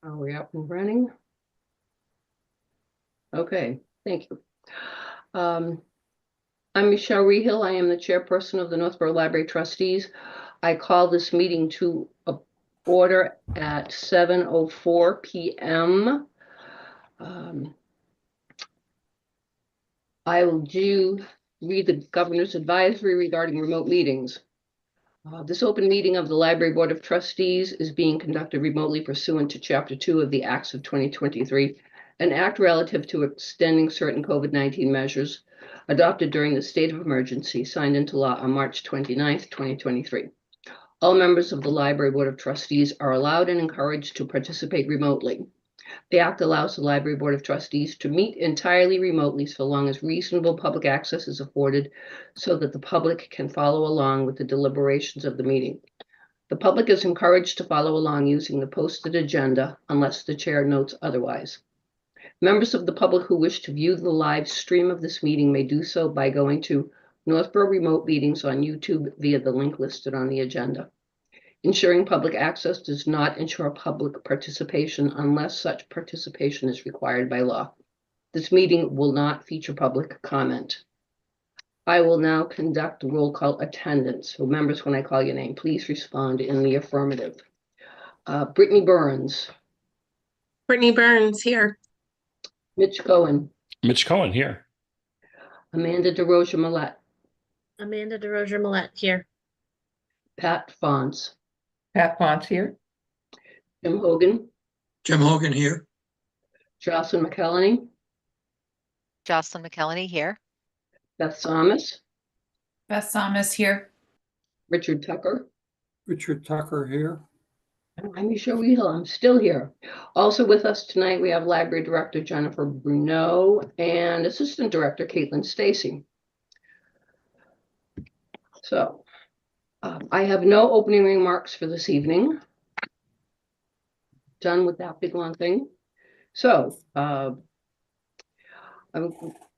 Are we up and running? Okay, thank you. I'm Michelle Rehill. I am the chairperson of the Northborough Library Trustees. I call this meeting to order at 7:04 p.m. I will read the governor's advisory regarding remote meetings. This open meeting of the Library Board of Trustees is being conducted remotely pursuant to Chapter 2 of the Acts of 2023, an act relative to extending certain COVID-19 measures adopted during the state of emergency signed into law on March 29th, 2023. All members of the Library Board of Trustees are allowed and encouraged to participate remotely. The act allows the Library Board of Trustees to meet entirely remotely so long as reasonable public access is afforded so that the public can follow along with the deliberations of the meeting. The public is encouraged to follow along using the posted agenda unless the chair notes otherwise. Members of the public who wish to view the live stream of this meeting may do so by going to Northborough Remote Meetings on YouTube via the link listed on the agenda. Ensuring public access does not ensure public participation unless such participation is required by law. This meeting will not feature public comment. I will now conduct roll call attendance. So members, when I call your name, please respond in the affirmative. Brittany Burns. Brittany Burns here. Mitch Cohen. Mitch Cohen here. Amanda DeRosa Millette. Amanda DeRosa Millette here. Pat Fonts. Pat Fonts here. Jim Hogan. Jim Hogan here. Jocelyn McKelney. Jocelyn McKelney here. Beth Thomas. Beth Thomas here. Richard Tucker. Richard Tucker here. I'm Michelle Rehill. I'm still here. Also with us tonight, we have Library Director Jennifer Bruneau and Assistant Director Caitlin Stacy. So I have no opening remarks for this evening. Done with that big long thing. So I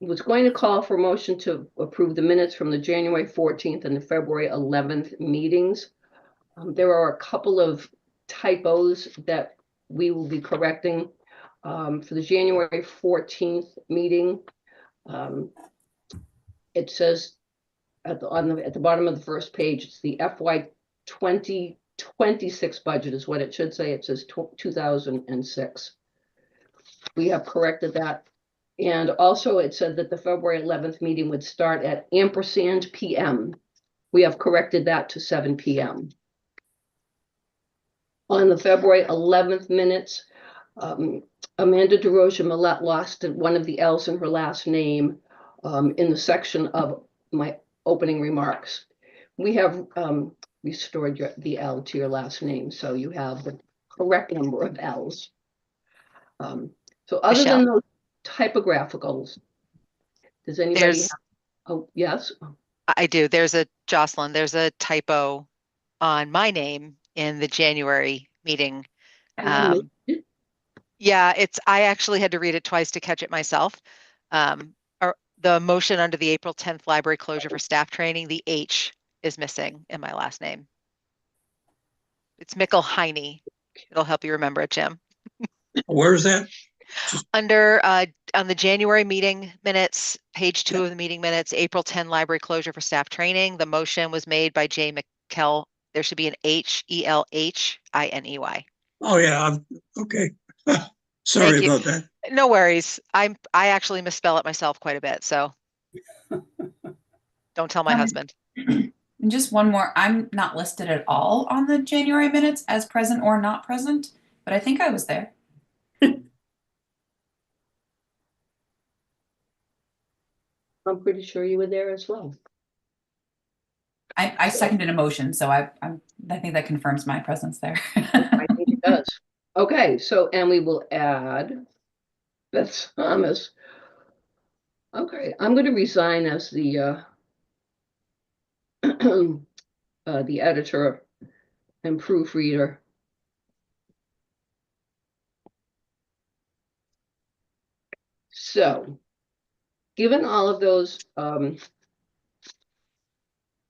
was going to call for motion to approve the minutes from the January 14th and the February 11th meetings. There are a couple of typos that we will be correcting. For the January 14th meeting, it says at the bottom of the first page, it's the FY 2026 budget is what it should say. It says 2006. We have corrected that. And also it said that the February 11th meeting would start at ampersand PM. We have corrected that to 7 PM. On the February 11th minutes, Amanda DeRosa Millette lost one of the L's in her last name in the section of my opening remarks. We have restored the L to your last name, so you have the correct number of L's. So other Michelle, than those typographicals, does anybody have, oh, yes? I do. There's a Jocelyn, there's a typo on my name in the January meeting. Yeah, I actually had to read it twice to catch it myself. The motion under the April 10th library closure for staff training, the H is missing in my last name. It's Mickel-Heine. It'll help you remember it, Jim. Where is that? Under on the January meeting minutes, page 2 of the meeting minutes, April 10 library closure for staff training. The motion was made by Jay McKell. There should be an H-E-L-H-I-N-E-Y. Oh yeah, okay. Sorry about that. No worries. I actually misspell it myself quite a bit, so don't tell my husband. And just one more, I'm not listed at all on the January minutes as present or not present, but I think I was there. I'm pretty sure you were there as well. I seconded a motion, so I think that confirms my presence there. I think it does. Okay, so, and we will add Beth Thomas. Okay, I'm going to resign as the the editor and proofreader. So, given all of those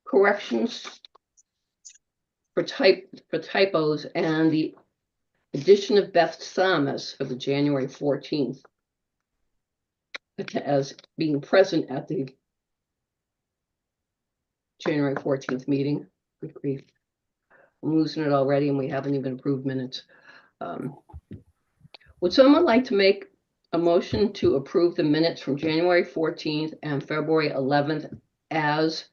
corrections for typos and the Addition of Beth Samus for the January 14th as being present at the January 14th meeting. Good grief. I'm losing it already and we haven't even approved minutes. Would someone like to make a motion to approve the minutes from January 14th and February 11th as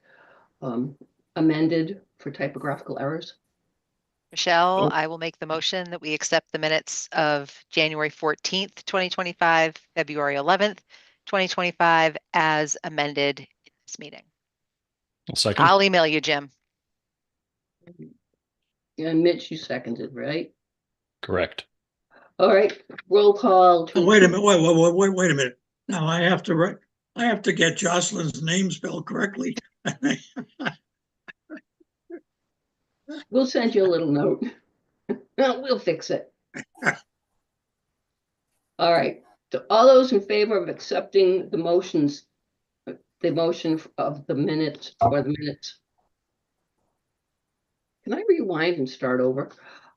amended for typographical errors? Michelle, Oh. I will make the motion that we accept the minutes of January 14th, 2025, February 11th, 2025 as amended in this meeting. I'll second. I'll email you, Jim. And Mitch, you seconded, right? Correct. All right, roll call. Oh, wait a minute, wait a minute. Now I have to get Jocelyn's name spelled correctly. We'll send you a little note. We'll fix it. All right, so all those in favor of accepting the motion of the minutes or the minutes. Can I rewind and start over?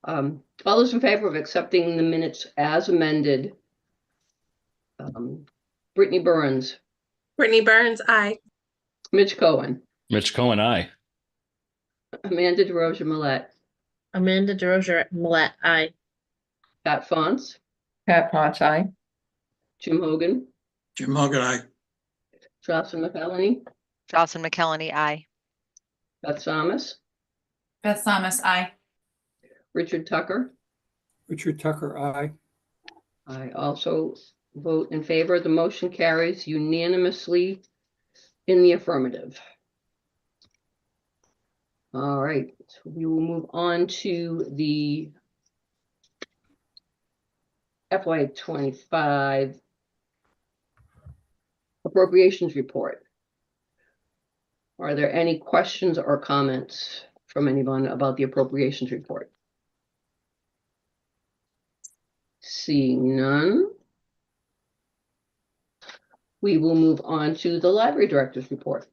All those in favor of accepting the minutes as amended. Brittany Burns, Brittany Burns, aye. Mitch Cohen, Mitch Cohen, aye. Amanda DeRosa Millette, Amanda DeRosa Millet, aye. Pat Fonts, Pat Potts, aye. Jim Hogan, Jim Hogan, aye. Jocelyn McElhenney, Jocelyn McKellany, aye. Beth Samus, Beth Thomas, aye. Richard Tucker. Richard Tucker, aye. I also vote in favor. The motion carries unanimously in the affirmative. All right, so we will move on to the FY25 appropriations report. Are there any questions or comments from anyone about the appropriations report? Seeing none, we will move on to the library director's report.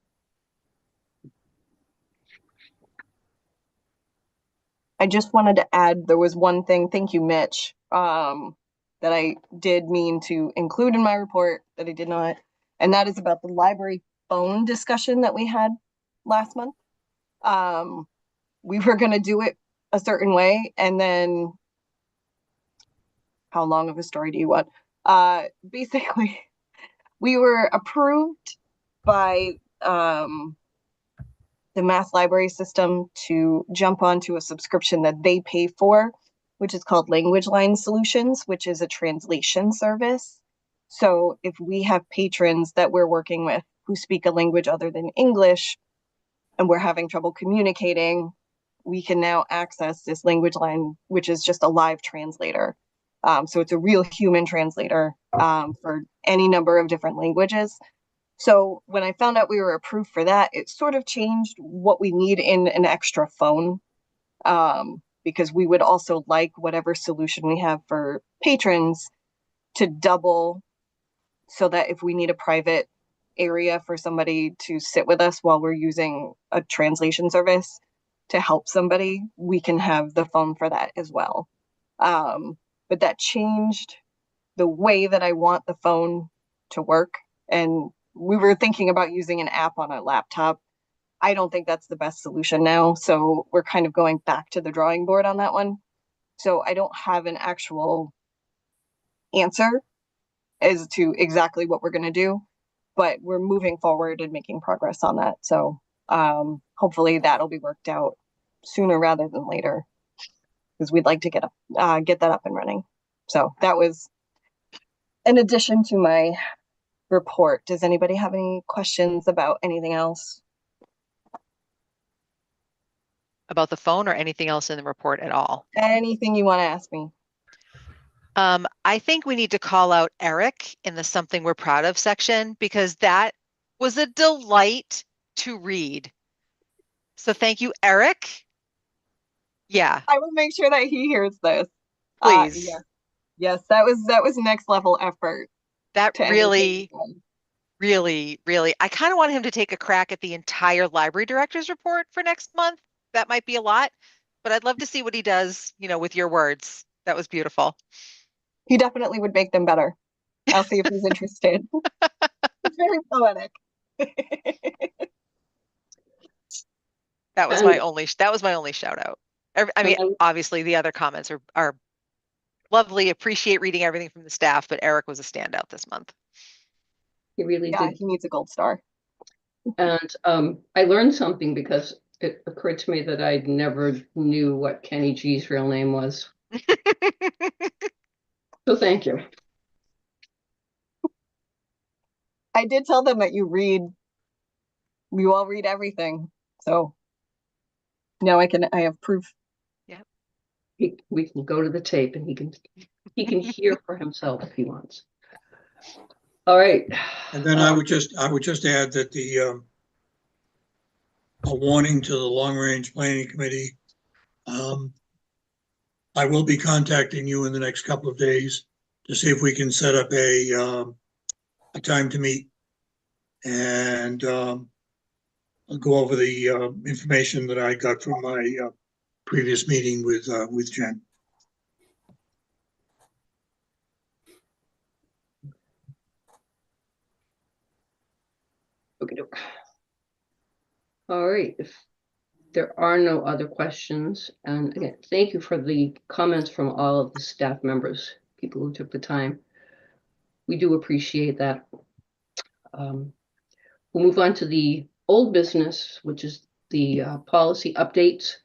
I just wanted to add, there was one thing, thank you, Mitch, that I did mean to include in my report that I did not, and that is about the library phone discussion that we had last month. We were gonna do it a certain way, and then how long of a story do you want? Basically, we were approved by the Mass Library System to jump onto a subscription that they pay for, which is called Language Line Solutions, which is a translation service. So if we have patrons that we're working with who speak a language other than English, and we're having trouble communicating, we can now access this language line, which is just a live translator. So it's a real human translator for any number of different languages. So when I found out we were approved for that, it sort of changed what we need in an extra phone, because we would also like whatever solution we have for patrons to double, so that if we need a private area for somebody to sit with us while we're using a translation service to help somebody, we can have the phone for that as well. But that changed the way that I want the phone to work. And we were thinking about using an app on a laptop. I don't think that's the best solution now. So we're kind of going back to the drawing board on that one. So I don't have an actual answer as to exactly what we're going to do, but we're moving forward and making progress on that. So hopefully that'll be worked out sooner rather than later, because we'd like to get that up and running. So that was an addition to my report. Does anybody have any questions about anything else? About the phone or anything else in the report at all? Anything you want to ask me? I think we need to call out Eric in the something we're proud of section, because that was a delight to read. So thank you, Eric. Yeah, I will make sure that he hears this. please. Yes, that was next level effort. That to really, anything. really, I kind of want him to take a crack at the entire library director's report for next month. That might be a lot, but I'd love to see what he does, with your words. That was beautiful. He definitely would make them better. I'll see if he's interested. It's very poetic. That was And- my only shout out. I mean, And- obviously the other comments are lovely. Appreciate reading everything from the staff, but Eric was a standout this month. He really Yeah, did. he needs a gold star. And I learned something because it occurred to me that I never knew what Kenny G's real name was. So thank you. I did tell them that you all read everything. So now I have proof. We can go to the tape and he can hear for himself if he wants. All right. And then I would just add that a warning to the Long Range Planning Committee. I will be contacting you in the next couple of days to see if we can set up a time to meet and I'll go over the information that I got from my previous meeting with Jen. Okay. All right. If there are no other questions, and again, thank you for the comments from all of the staff members, people who took the time. We do appreciate that. We'll move on to the old business, which is the policy updates.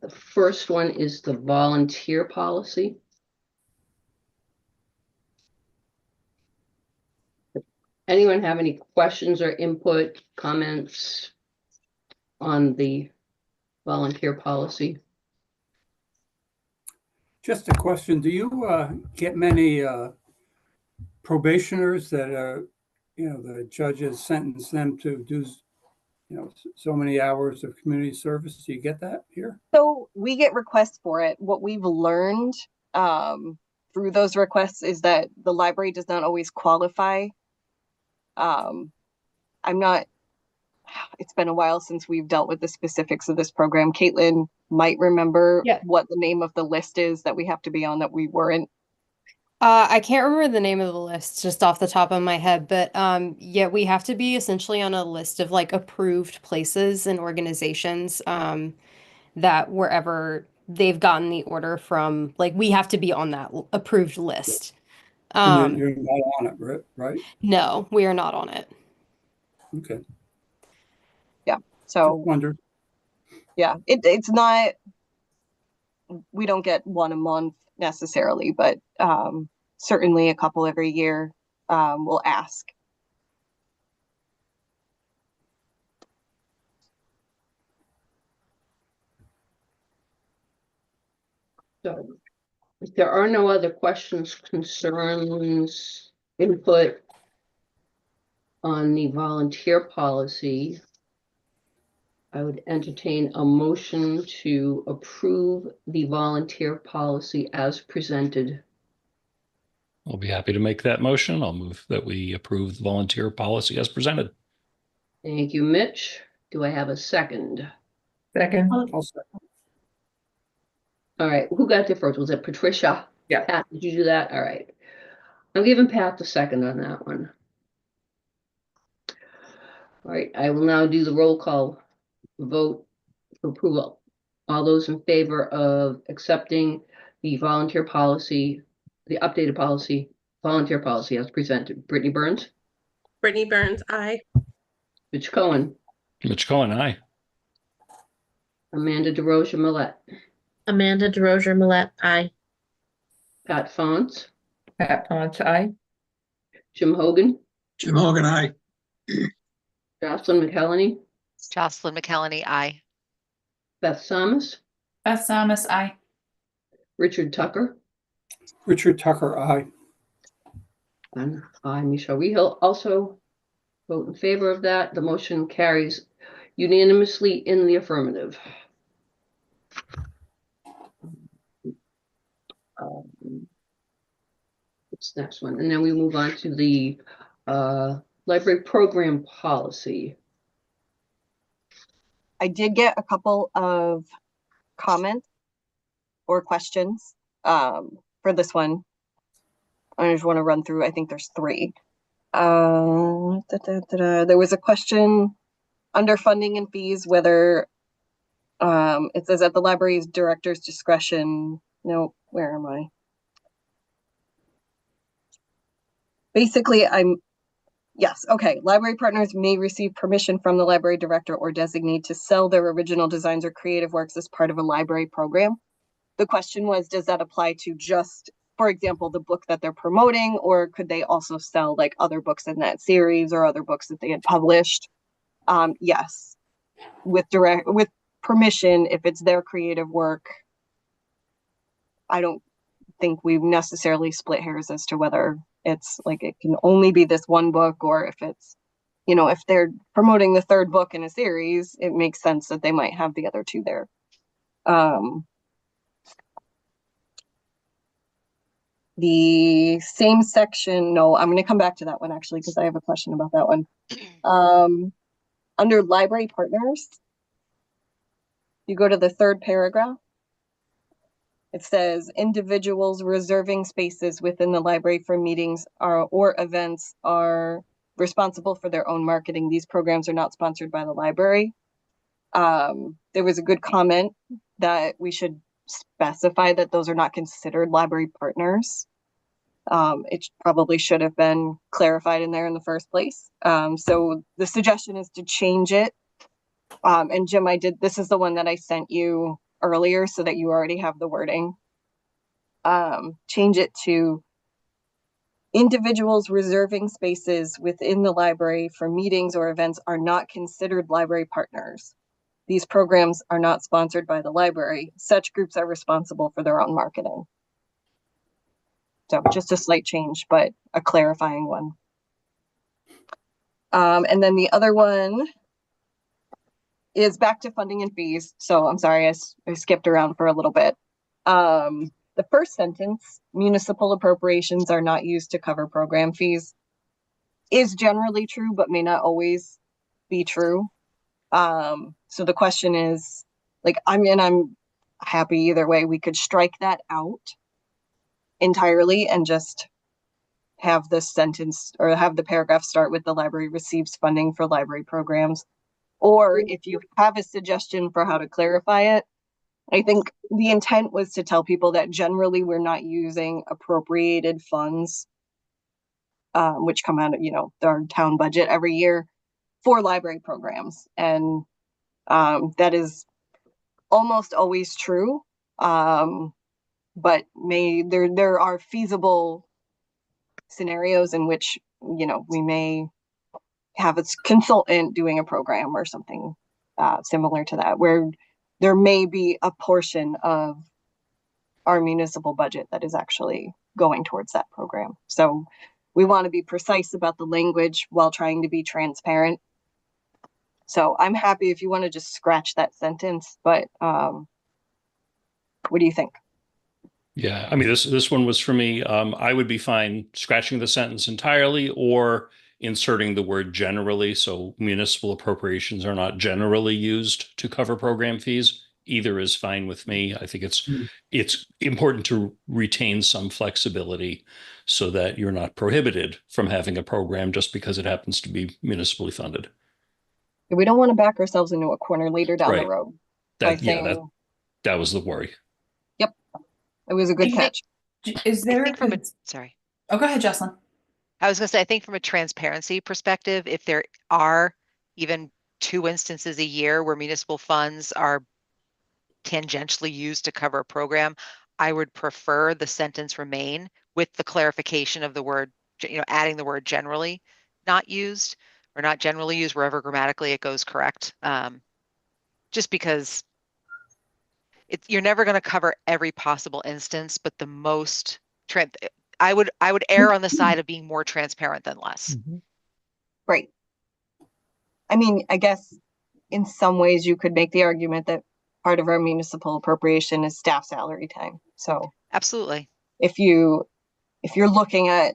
The first one is the volunteer policy. Anyone have any questions or input, comments on the volunteer policy? Just a question. Do you get many probationers that are, the judges sentence them to do, so many hours of community service? Do you get that here? So we get requests for it. What we've learned through those requests is that the library does not always qualify. It's been a while since we've dealt with the specifics of this program. Caitlin might remember what the name of the list is that we have to be on that we weren't. I can't remember the name of the list just off the top of my head, but yeah, we have to be essentially on a list of like approved places and organizations that wherever they've gotten the order from, like we have to be on that approved list. And you're not on it, right? No, we are not on it. Okay. Yeah. So just wondered. Yeah, it's not, we don't get one a month necessarily, but certainly a couple every year we'll ask. So if there are no other questions, concerns, input on the volunteer policy, I would entertain a motion to approve the volunteer policy as presented. I'll be happy to make that motion. I'll move that we approve the volunteer policy as presented. Thank you, Mitch. Do I have a second? Second. I'll second. All right, who got there first? Was it Patricia? Yeah. Pat, did you do that? All right. I'm giving Pat the second on that one. All right, I will now do the roll call vote for approval. All those in favor of accepting the volunteer policy, the updated policy, volunteer policy as presented. Brittany Burns, Brittany Burns, aye. Mitch Cohen, Mitch Cohen, aye. Amanda DeRosa Millette, Amanda DeRozier Millette, aye. Pat Fonts, Pat Fonts, aye. Jim Hogan, Jim Hogan, aye. Jocelyn McHelney, Jocelyn McHelney, aye. Beth Samus, Beth Samus, aye. Richard Tucker, Richard Tucker, aye. and I, Michelle Rehill, also vote in favor of that. The motion carries unanimously in the affirmative. What's the next one? And then we move on to the library program policy. I did get a couple of comments or questions for this one. I just want to run through, I think there's 3. There was a question under funding and fees, whether it says at the library's director's discretion. No, where am I? Basically, yes, okay. Library partners may receive permission from the library director or designate to sell their original designs or creative works as part of a library program. The question was, does that apply to just, for example, the book that they're promoting, or could they also sell like other books in that series or other books that they had published? Yes, with permission, if it's their creative work. I don't think we've necessarily split hairs as to whether it's like it can only be this one book, or if it's, you know, if they're promoting the 3rd book in a series, it makes sense that they might have the other 2 there. The same section, no, I'm going to come back to that one actually, because I have a question about that one. Under library partners, you go to the 3rd paragraph. It says individuals reserving spaces within the library for meetings or events are responsible for their own marketing. These programs are not sponsored by the library. There was a good comment that we should specify that those are not considered library partners. It probably should have been clarified in there in the first place. So the suggestion is to change it. And Jim, this is the one that I sent you earlier so that you already have the wording. Change it to individuals reserving spaces within the library for meetings or events are not considered library partners. These programs are not sponsored by the library. Such groups are responsible for their own marketing. So just a slight change, but a clarifying one. And then the other one is back to funding and fees. So I'm sorry, I skipped around for a little bit. The first sentence, municipal appropriations are not used to cover program fees, is generally true, but may not always be true. So the question is, like, I'm happy either way. We could strike that out entirely and just have this sentence or have the paragraph start with the library receives funding for library programs. Or if you have a suggestion for how to clarify it, I think the intent was to tell people that generally we're not using appropriated funds, which come out of, our town budget every year for library programs. And that is almost always true. But there are feasible scenarios in which, we may have a consultant doing a program or something similar to that, where there may be a portion of our municipal budget that is actually going towards that program. So we want to be precise about the language while trying to be transparent. So I'm happy if you want to just scratch that sentence, but what do you think? Yeah, I mean, this one was for me. I would be fine scratching the sentence entirely or inserting the word generally. So municipal appropriations are not generally used to cover program fees. Either is fine with me. I think it's important to retain some flexibility so that you're not prohibited from having a program just because it happens to be municipally funded. We don't want to back ourselves into a corner later down the road by saying that was the worry. Yep, it was a good catch. Is there sorry. Oh, go ahead, Jocelyn. I was going to say, I think from a transparency perspective, if there are even 2 instances a year where municipal funds are tangentially used to cover a program, I would prefer the sentence remain with the clarification of the word, adding the word generally not used or not generally used wherever grammatically it goes correct. Just because you're never going to cover every possible instance, but the most I would err on the side of being more transparent than less. Right. I mean, I guess in some ways you could make the argument that part of our municipal appropriation is staff salary time. So absolutely, if you're looking at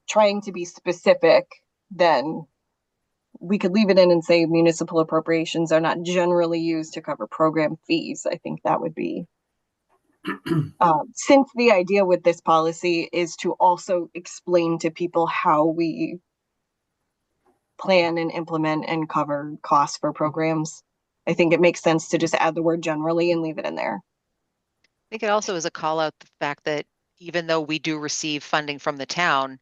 trying to be specific, then we could leave it in and say municipal appropriations are not generally used to cover program fees. I think that would be Since the idea with this policy is to also explain to people how we plan and implement and cover costs for programs, I think it makes sense to just add the word generally and leave it in there. I think it also is a call out the fact that even though we do receive funding from the town,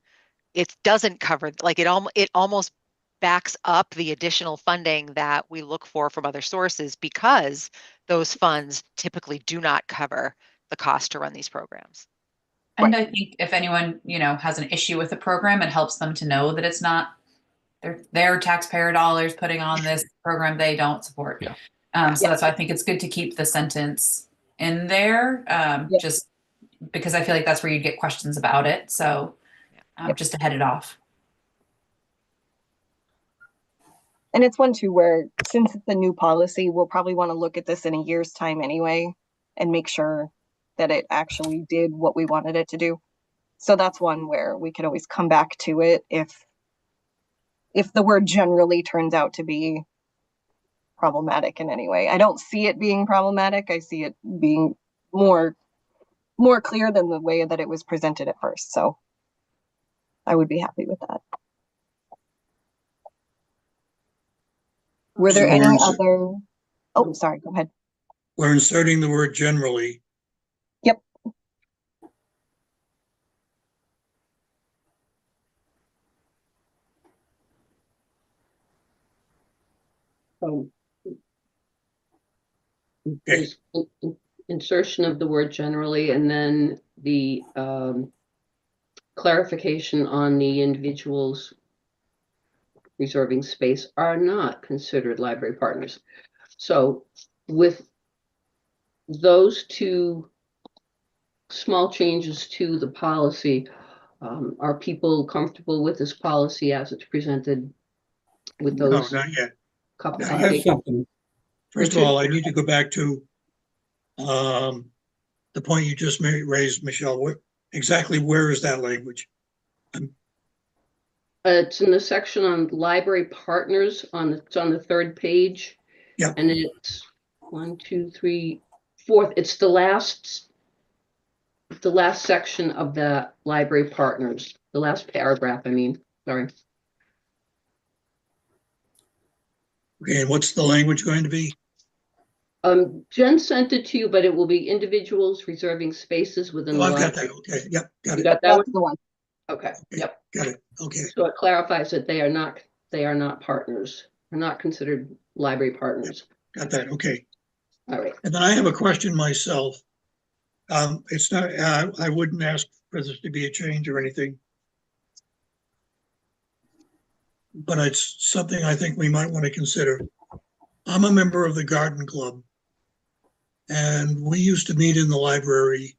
it doesn't cover, like it almost backs up the additional funding that we look for from other sources, because those funds typically do not cover the cost to run these programs. And I think if anyone, has an issue with the program, it helps them to know that it's not their taxpayer dollars putting on this program they don't support. Yeah. So that's why I think it's good to keep the sentence in there, just because I feel like that's where you'd get questions about it. So just to head it off. And it's one too where, since it's a new policy, we'll probably want to look at this in a year's time anyway and make sure that it actually did what we wanted it to do. So that's one where we could always come back to it if the word generally turns out to be problematic in any way. I don't see it being problematic. I see it being more clear than the way that it was presented at first. So I would be happy with that. Were there any other? Oh, sorry, go ahead. We're inserting the word generally. Yep. So Okay. there's insertion of the word generally, and then the clarification on the individuals reserving space are not considered library partners. So with those two small changes to the policy, are people comfortable with this policy as it's presented with No, those not yet. couple I have updates? something. First of all, I need to go back to the point you just raised, Michelle. Exactly where is that language? It's in the section on library partners it's on the third page. Yeah. And it's 1, 2, 3, 4th. It's the last section of the library partners, the last paragraph, I mean, sorry. Okay, and what's the language going to be? Jen sent it to you, but it will be individuals reserving spaces within Oh, the I've library. got that. Okay, yep, got You it. got that That's one? the one. Okay, yep. Got it. Okay. So it clarifies that they are not partners. They're not considered library partners. Got that. Okay. All right. And then I have a question myself. It's not, I wouldn't ask for this to be a change or anything. But it's something I think we might want to consider. I'm a member of the Garden Club, and we used to meet in the library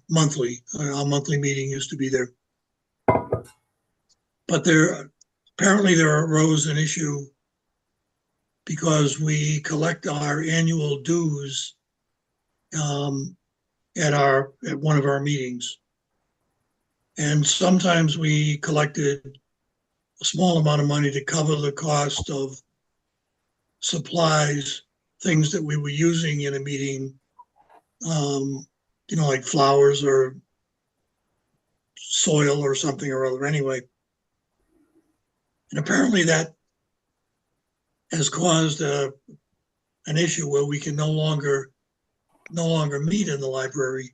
monthly. Our monthly meeting used to be there. But apparently there arose an issue because we collect our annual dues at one of our meetings. And sometimes we collected a small amount of money to cover the cost of supplies, things that we were using in a meeting, like flowers or soil or something or other anyway. And apparently that has caused an issue where we can no longer meet in the library.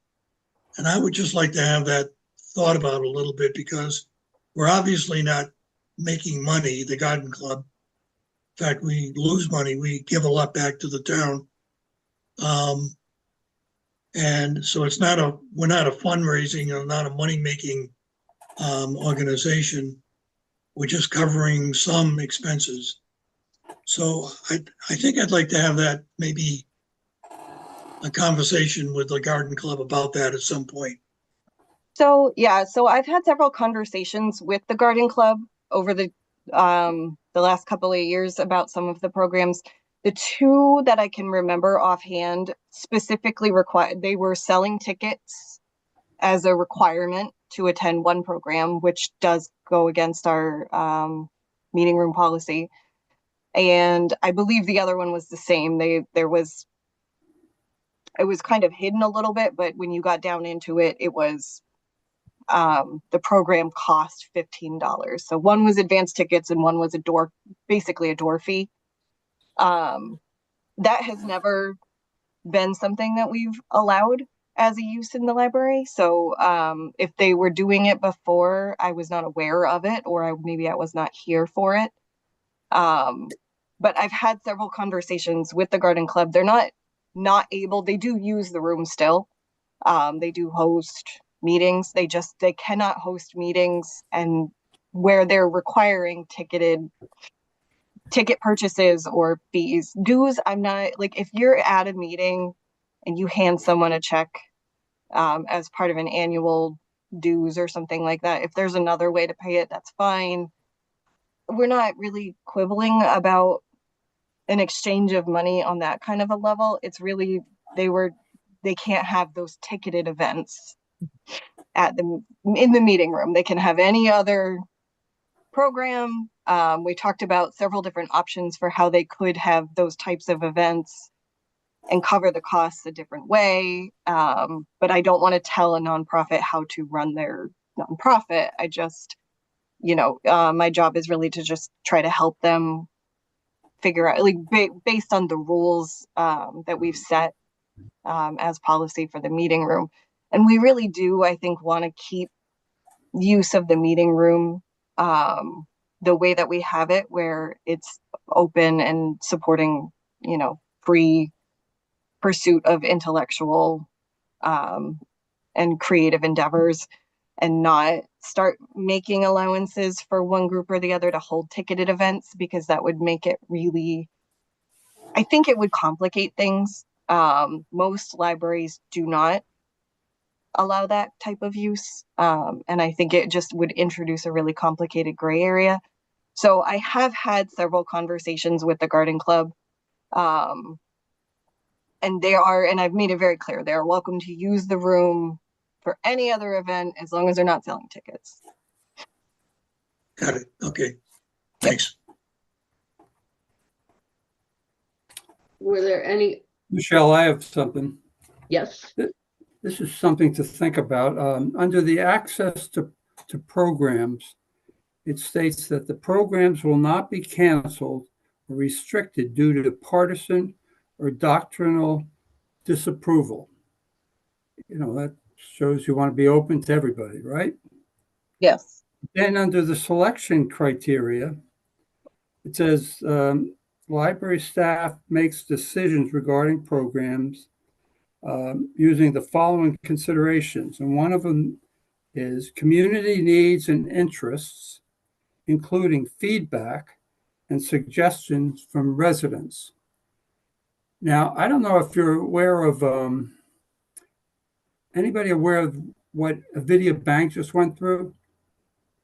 And I would just like to have that thought about a little bit, because we're obviously not making money, the Garden Club. In fact, we lose money. We give a lot back to the town. And so we're not a fundraising or not a money-making organization. We're just covering some expenses. So I think I'd like to have that, maybe a conversation with the Garden Club about that at some point. So yeah, so I've had several conversations with the Garden Club over the last couple of years about some of the programs. The two that I can remember offhand specifically they were selling tickets as a requirement to attend one program, which does go against our meeting room policy. And I believe the other one was the same. There was it was kind of hidden a little bit, but when you got down into it, it was the program cost $15. So one was advanced tickets and one was basically a door fee. That has never been something that we've allowed as a use in the library. So if they were doing it before, I was not aware of it, or maybe I was not here for it. But I've had several conversations with the Garden Club. They're not able, they do use the room still. They do host meetings. They cannot host meetings and where they're requiring ticket purchases or fees. Dues, I'm not, like, if you're at a meeting and you hand someone a check as part of an annual dues or something like that, if there's another way to pay it, that's fine. We're not really quibbling about an exchange of money on that kind of a level. It's really, they can't have those ticketed events in the meeting room. They can have any other program. We talked about several different options for how they could have those types of events and cover the costs a different way. But I don't want to tell a nonprofit how to run their nonprofit. I just, my job is really to just try to help them figure out, like, based on the rules that we've set as policy for the meeting room. And we really do, I think, want to keep use of the meeting room the way that we have it, where it's open and supporting, free pursuit of intellectual and creative endeavors, and not start making allowances for one group or the other to hold ticketed events, because that would make it really, I think it would complicate things. Most libraries do not allow that type of use. And I think it just would introduce a really complicated gray area. So I have had several conversations with the Garden Club. And I've made it very clear, they are welcome to use the room for any other event as long as they're not selling tickets. Got it. Okay. Thanks. Were there any? Michelle, I have something. Yes. This is something to think about. Under the access to programs, it states that the programs will not be canceled or restricted due to partisan or doctrinal disapproval. That shows you want to be open to everybody, right? Yes. Then under the selection criteria, it says library staff makes decisions regarding programs using the following considerations. And one of them is community needs and interests, including feedback and suggestions from residents. Now, I don't know if you're aware of, anybody aware of what Avidia Bank just went through?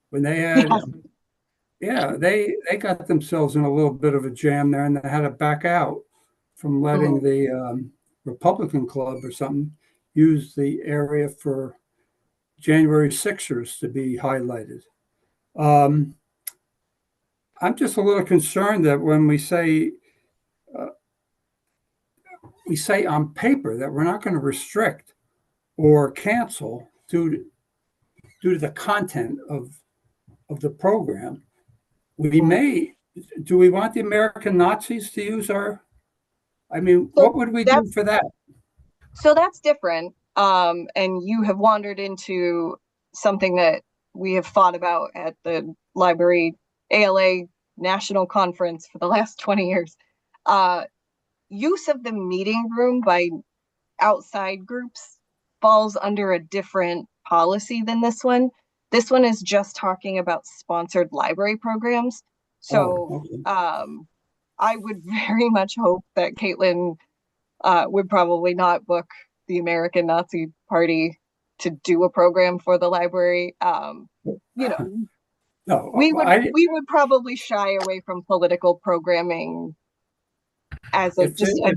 When they had, they got themselves in a little bit of a jam there, and they had to back out from letting the Republican Club or something use the area for January Sixers to be highlighted. I'm just a little concerned that when we say on paper that we're not going to restrict or cancel due to the content of the program, we may. Do we want the American Nazis to use our? I mean, what would we do for that? So that's different. And you have wandered into something that we have thought about at the library ALA National Conference for the last 20 years. Use of the meeting room by outside groups falls under a different policy than this one. This one is just talking about sponsored library programs. So I would very much hope that Caitlin would probably not book the American Nazi Party to do a program for the library. No, we would probably shy away from political programming as a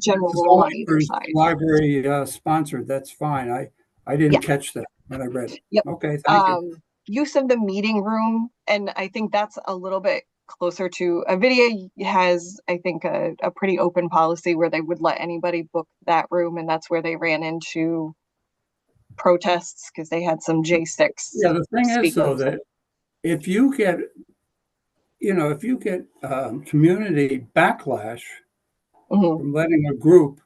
general rule on either side. Library sponsored, that's fine. I didn't catch that when I read it. Yep. Okay, thank you. Use of the meeting room, and I think that's a little bit closer to Avidia has, I think, a pretty open policy where they would let anybody book that room, and that's where they ran into protests because they had some J6 Yeah, the thing is though speakers. that if you get, community backlash Mhm. from letting a group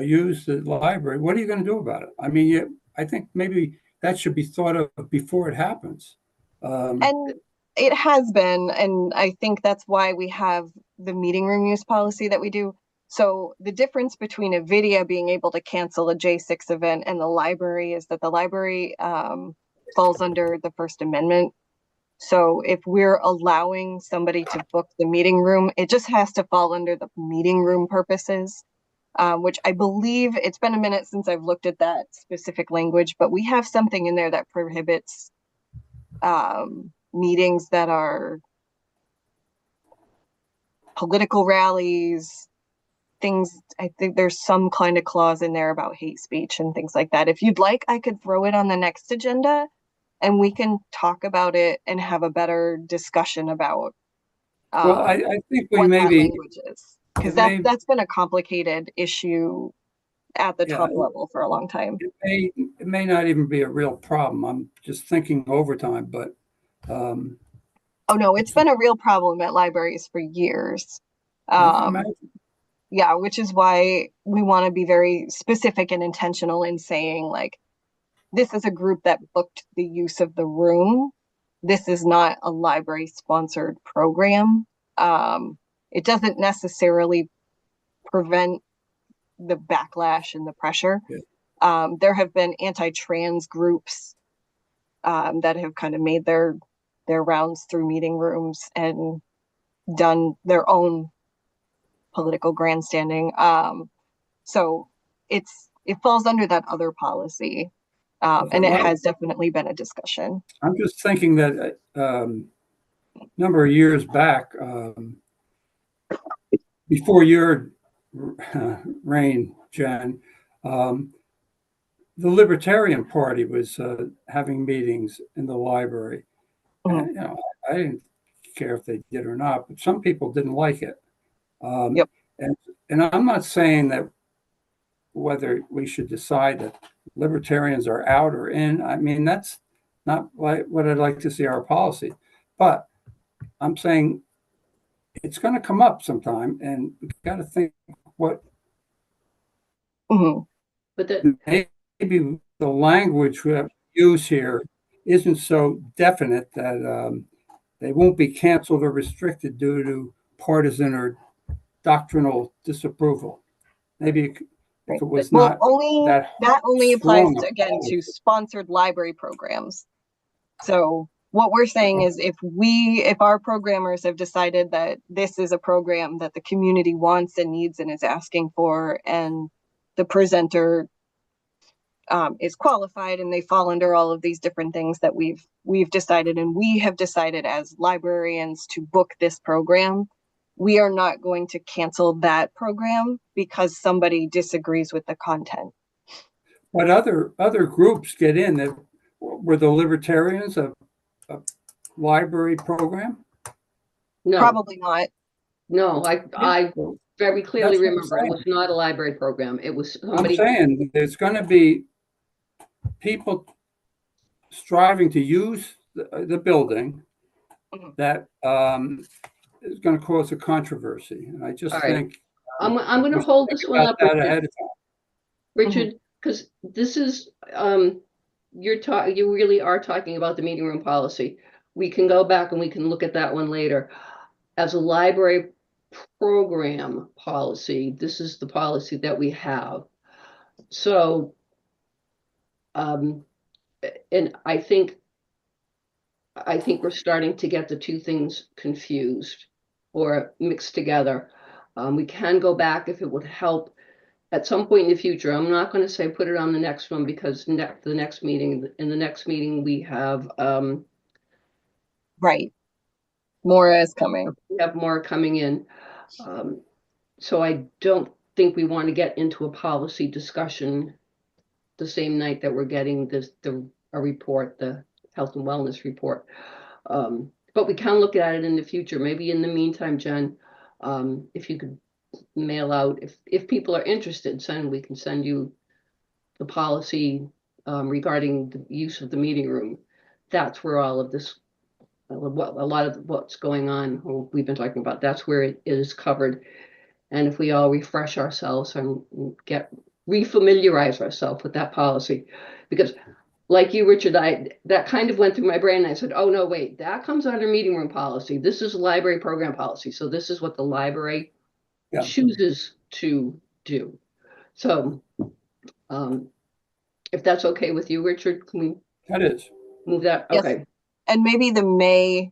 use the library, what are you going to do about it? I mean, I think maybe that should be thought of before it happens. And it has been, and I think that's why we have the meeting room use policy that we do. So the difference between Avidia being able to cancel a J6 event and the library is that the library falls under the First Amendment. So if we're allowing somebody to book the meeting room, it just has to fall under the meeting room purposes, which I believe it's been a minute since I've looked at that specific language, but we have something in there that prohibits meetings that are political rallies, things. I think there's some kind of clause in there about hate speech and things like that. If you'd like, I could throw it on the next agenda and we can talk about it and have a better discussion about well, I think we what that maybe, language is. Because that's been a complicated issue at the yeah, top level for a long time. it may not even be a real problem. I'm just thinking overtime, but Oh no, it's been a real problem at libraries for years. I can imagine. Yeah, which is why we want to be very specific and intentional in saying, like, this is a group that booked the use of the room. This is not a library sponsored program. It doesn't necessarily prevent the backlash and the pressure. Yeah. There have been anti-trans groups that have kind of made their rounds through meeting rooms and done their own political grandstanding. So it falls under that other policy, and it has definitely been a discussion. I'm just thinking that a number of years back, before your reign, Jen, the Libertarian Party was having meetings in the library. And, I didn't care if they did or not, but some people didn't like it. Yep. And I'm not saying that whether we should decide that libertarians are out or in. I mean, that's not like what I'd like to see our policy. But I'm saying it's going to come up sometime, and we've got to think what But that, maybe the language we use here isn't so definite that they won't be canceled or restricted due to partisan or doctrinal disapproval. Maybe if it was not that only applies strong to, again, to sponsored library programs. So what we're saying is if our programmers have decided that this is a program that the community wants and needs and is asking for, and the presenter is qualified and they fall under all of these different things that we've decided, and we have decided as librarians to book this program, we are not going to cancel that program because somebody disagrees with the content. But other groups get in. That were the Libertarians a library program? no, Probably not. no, I very clearly remember it saying. was not a library program. It was I'm somebody. saying there's going to be people striving to use the building that is going to cause a controversy. And I just All right. think I'm going to we hold think this one about up, that Richard. ahead of time. Richard, because this is you really are talking about the meeting room policy. We can go back and we can look at that one later. As a library program policy, this is the policy that we have. So, and I think we're starting to get the two things confused or mixed together. We can go back if it would help at some point in the future. I'm not going to say put it on the next one because in the next meeting we have Right. More is coming. we have more coming in. So I don't think we want to get into a policy discussion the same night that we're getting a report, the health and wellness report. But we can look at it in the future. Maybe in the meantime, Jen, if you could mail out, if people are interested, we can send you the policy regarding the use of the meeting room. That's where all of this, a lot of what's going on, or we've been talking about, that's where it is covered. And if we all refresh ourselves and refamiliarize ourselves with that policy, because like you, Richard, that kind of went through my brain. And I said, oh no, wait, that comes under meeting room policy. This is library program policy. So this is what the library chooses to do. So if that's okay with you, Richard, can we That is. move that? Yes. Okay. And maybe the May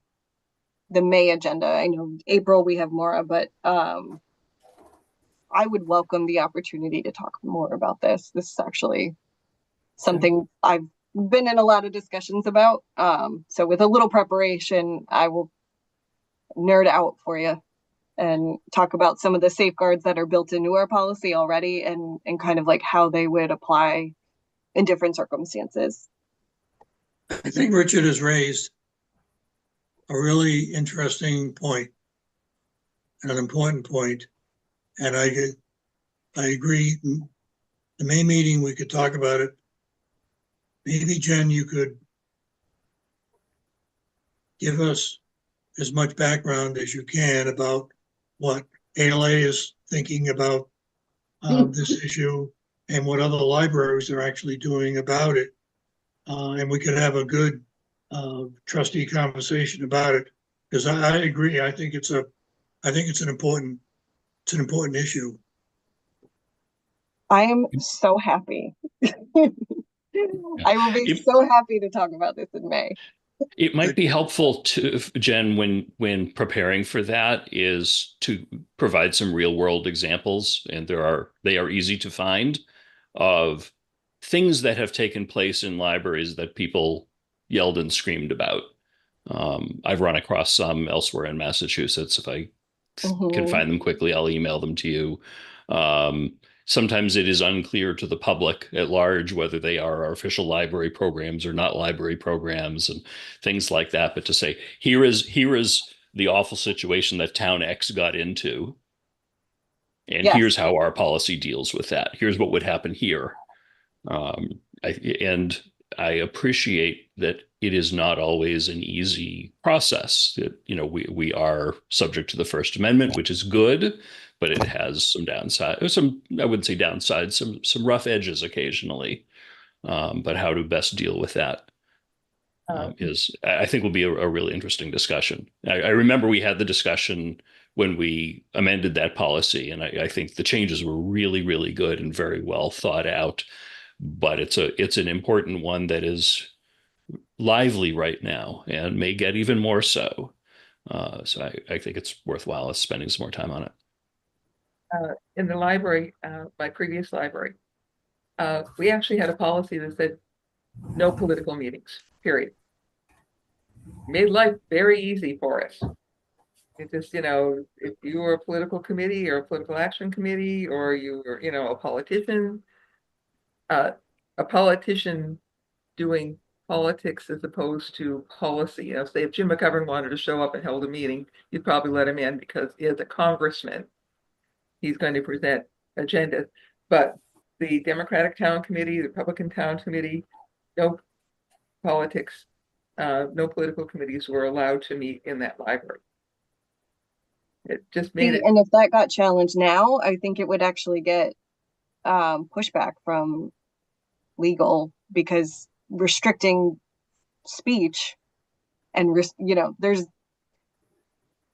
agenda. I know April we have more, but I would welcome the opportunity to talk more about this. This is actually something I've been in a lot of discussions about. So with a little preparation, I will nerd out for you and talk about some of the safeguards that are built into our policy already and kind of like how they would apply in different circumstances. I think Richard has raised a really interesting point, an important point, and I agree. The May meeting, we could talk about it. Maybe, Jen, you could give us as much background as you can about what ALA is thinking about this issue and what other libraries are actually doing about it. And we could have a good trustee conversation about it, because I agree. I think it's an important issue. I am so happy. I will be so happy to talk about this in May. It might be helpful to Jen when preparing for that is to provide some real world examples, and they are easy to find, of things that have taken place in libraries that people yelled and screamed about. I've run across some elsewhere in Massachusetts. If I can find them quickly, I'll email them to you. Sometimes it is unclear to the public at large whether they are our official library programs or not library programs and things like that. But to say, here is the awful situation that town X got into, and here's how our policy deals with that. Here's what would happen here. I appreciate that it is not always an easy process. That, we are subject to the First Amendment, which is good, but it has some downside. I wouldn't say downside, some rough edges occasionally. But how to best deal with that I think, will be a really interesting discussion. I remember we had the discussion when we amended that policy, and I think the changes were really, really good and very well thought out. But it's an important one that is lively right now and may get even more so. So I think it's worthwhile us spending some more time on it. In the library, my previous library, we actually had a policy that said no political meetings, period. Made life very easy for us. It just, if you were a political committee or a political action committee, or you were, a politician doing politics as opposed to policy. Say if Jim McGovern wanted to show up and held a meeting, you'd probably let him in because he is a congressman. He's going to present agendas. But the Democratic Town Committee, the Republican Town Committee, no politics, no political committees were allowed to meet in that library. It just made it. And if that got challenged now, I think it would actually get pushback from legal, because restricting speech and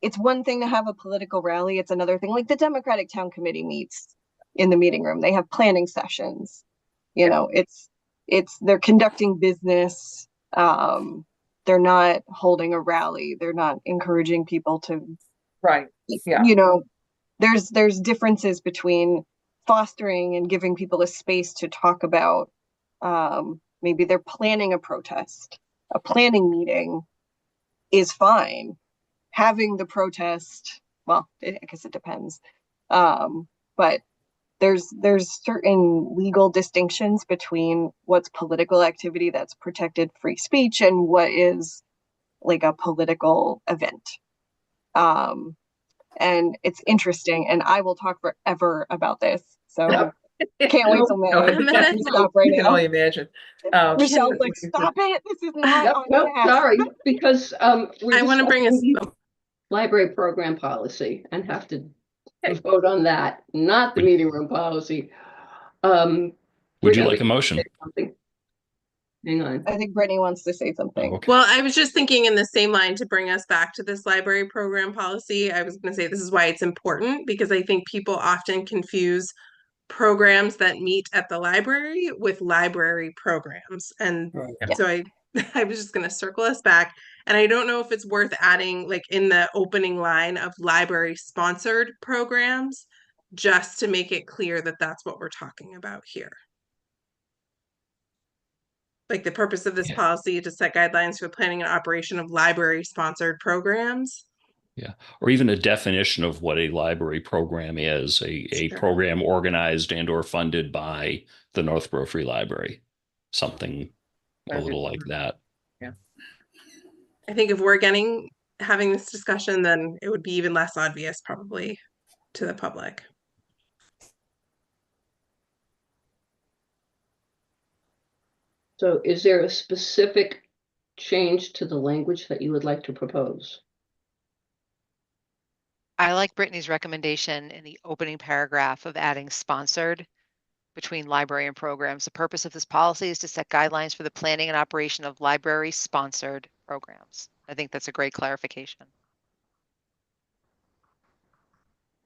it's one thing to have a political rally. It's another thing. Like the Democratic Town Committee meets in the meeting room. They have planning sessions. They're conducting business. They're not holding a rally. They're not encouraging people to. Right. Yeah. There's differences between fostering and giving people a space to talk about. Maybe they're planning a protest. A planning meeting is fine. Having the protest, well, I guess it depends. But there's certain legal distinctions between what's political activity that's protected free speech and what is like a political event. And it's interesting, and I will talk forever about this. So can't wait till May. No, I'm yeah, gonna stop right you can now. only imagine. Michelle's like, stop it. This is not Yep, on nope, task. sorry, because we're I want to bring us. discussing the library program policy and have to vote on that, not the meeting room policy. Would you Brittany, like a motion? something? Hang on. I think Brittany wants to say something. Oh, okay. Well, I was just thinking in the same line to bring us back to this library program policy. I was going to say this is why it's important, because I think people often confuse programs that meet at the library with library programs. And Right. so I was just going to circle us back. And I don't know if it's worth adding, like in the opening line of library sponsored programs, just to make it clear that that's what we're talking about here. Like the purpose of this policy to set guidelines for the planning and operation of library sponsored programs. Yeah, or even a definition of what a library program is, a Sure. program organized and or funded by the Northborough Free Library, something a little like that. Yeah. I think if we're having this discussion, then it would be even less obvious probably to the public. So is there a specific change to the language that you would like to propose? I like Brittany's recommendation in the opening paragraph of adding sponsored between library and programs. The purpose of this policy is to set guidelines for the planning and operation of library sponsored programs. I think that's a great clarification.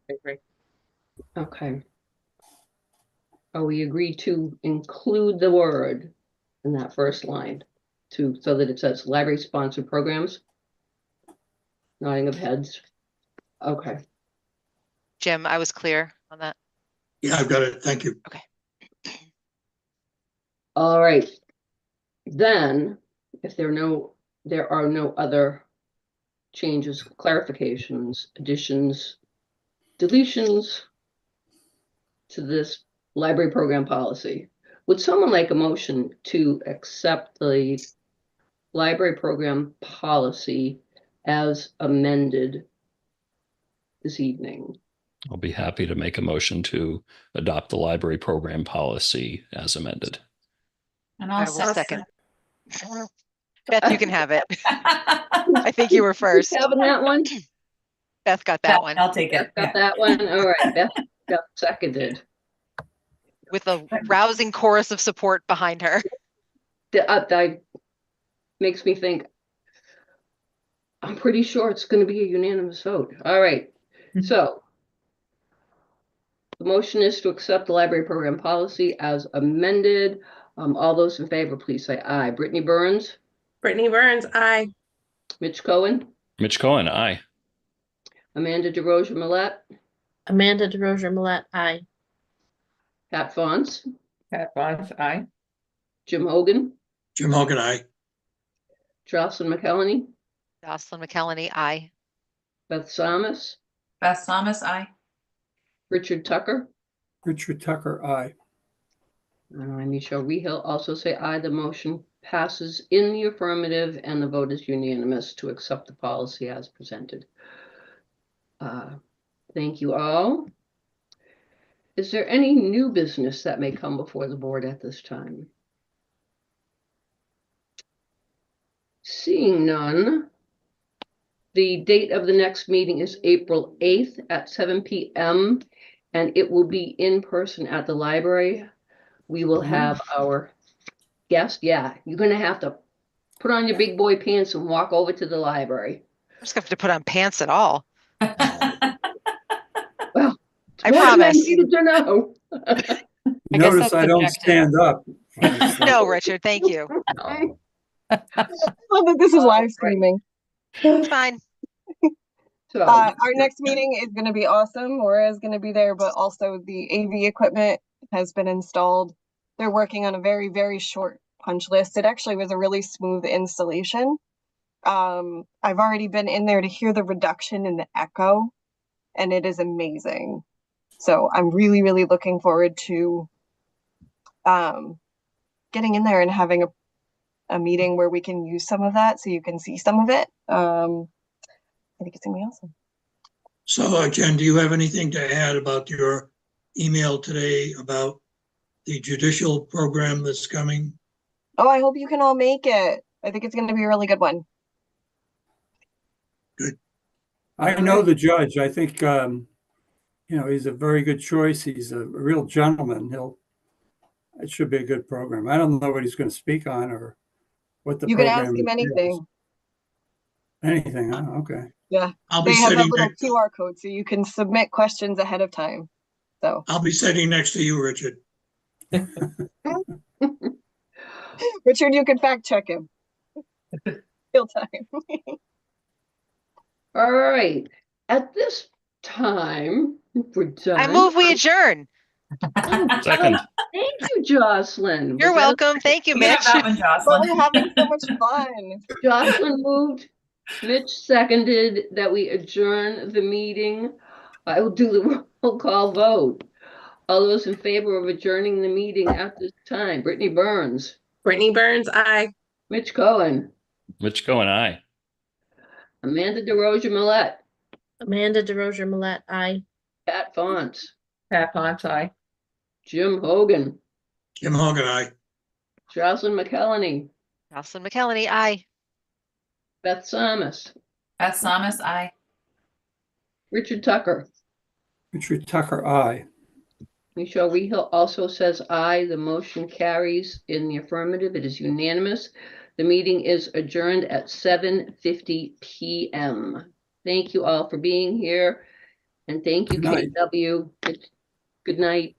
I agree. Okay. Are we agreed to include the word in that first line so that it says library sponsored programs? Nodding of heads. Okay. Jim, I was clear on that. Yeah, I've got it. Thank you. Okay. All right. Then, if there are no other changes, clarifications, additions, deletions to this library program policy, would someone like a motion to accept the library program policy as amended this evening? I'll be happy to make a motion to adopt the library program policy as amended. And I I'll will second. Beth, you can have it. I think you were first. Having that one? Beth got that one I'll take it. Got that one? All right, Beth got seconded. with a rousing chorus of support behind her. That makes me think, I'm pretty sure it's going to be a unanimous vote. All right, so the motion is to accept the library program policy as amended. All those in favor, please say aye. Brittany Burns, Brittany Burns, aye. Mitch Cohen, Mitch Cohen, aye. Amanda DeRosa Millette, Amanda DeRosa Millette, aye. Pat Fons, Pat Bond's aye. Jim Hogan, Jim Hogan, aye. Jocelyn McElhenney, Jocelyn McElhenney, aye. Beth Samus, Beth Thomas, aye. Richard Tucker, Richard Tucker, aye. and Michelle Rehill also say aye. The motion passes in the affirmative and the vote is unanimous to accept the policy as presented. Thank you all. Is there any new business that may come before the board at this time? Seeing none, the date of the next meeting is April 8th at 7 p.m. and it will be in person at the library. We will have our guest. Yeah, you're going to have to put on your big boy pants and walk over to the library. I'm just going to have to put on pants at all. Well, I promise. I needed to know. Notice that's I don't subjective. stand up. No, Richard, thank you. I love that this is live streaming. It's fine. So, Our next meeting is going to be awesome. Laura is going to be there, but also the AV equipment has been installed. They're working on a very, very short punch list. It actually was a really smooth installation. I've already been in there to hear the reduction in the echo, and it is amazing. So I'm really, really looking forward to getting in there and having a meeting where we can use some of that so you can see some of it. I think it's gonna be awesome. So Jen, do you have anything to add about your email today about the judicial program that's coming? Oh, I hope you can all make it. I think it's gonna be a really good one. I know the judge. I think, he's a very good choice. He's a real gentleman. It should be a good program. I don't know what he's going to speak on or what the You can ask program him is. anything. Anything, huh? Okay. Yeah, I'll be they have a sitting little next, QR code so you can submit questions ahead of time. So, I'll be sitting next to you, Richard. Richard, you can fact check him. Real time. All right. At this time, we're done. I move we adjourn. Second. Thank you, Jocelyn. You're Was that a welcome. Thank you, You can have Mitch. that one, But Jocelyn. we're having so much fun. Jocelyn moved, Mitch seconded that we adjourn the meeting. I will do the roll call vote. All those in favor of adjourning the meeting at this time, Brittany Burns, Brittany Burns, aye. Mitch Cohen, Mitch Cohen, aye. Amanda DeRosa Millette, Amanda DeRosa Millette, I. Pat Fonts, Pat Ponce, aye. Jim Hogan, Jim Hogan, aye. Jocelyn McElhenney, Jocelyn McElhenney, aye. Beth Samus, Beth Samus, aye. Richard Tucker. Richard Tucker, aye. Michelle Rehill also says aye. The motion carries in the affirmative. It is unanimous. The meeting is adjourned at 7:50 p.m. Thank you all for being here. And thank you, Good night. KW. Good night.